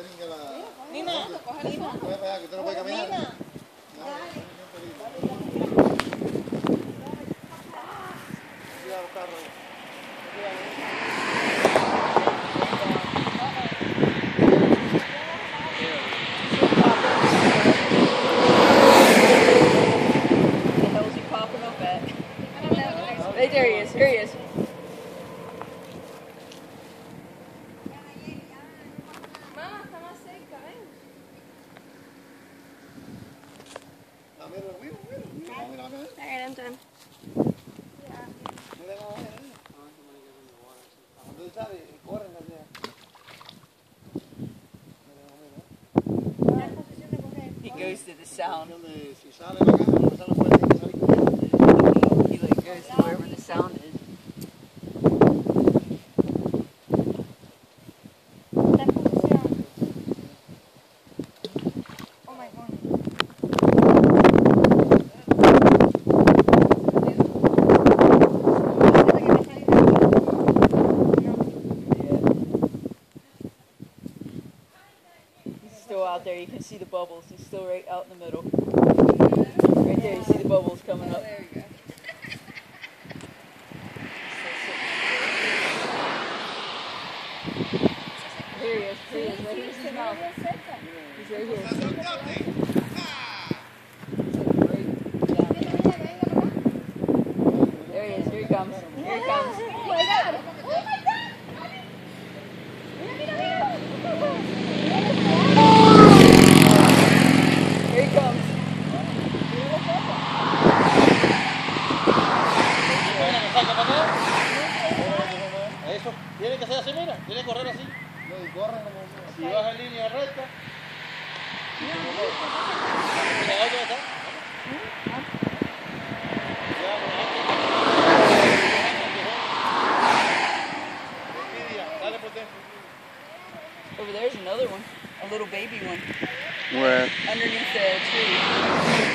Nina, Nina. Que usted no puede caminar. Nina. Cuidado, carro. The hell's he popping up at? Right there he is. Here he is. Mamá, está más cerca, ven. Alright, I'm done. He goes to the sound. Si sale la caja, no sale fuerte, hay que salir corriendo. He like goes to wherever the sound is. Oh my god. He's still out there. You can see the bubbles. He's still right out in the middle. Right there, you see the bubbles coming up. There we go. Here he is. Here he is. Right here's his mouth. He's right here. There he is. Here he comes. Here he comes. Oh my god! Oh my god! Here he comes. Eso tiene que ser así, mira, tiene que correr así. Y corren como si vas en línea recta. Mira, ahí está. Over there's another one. A little baby one. Where? Underneath the tree.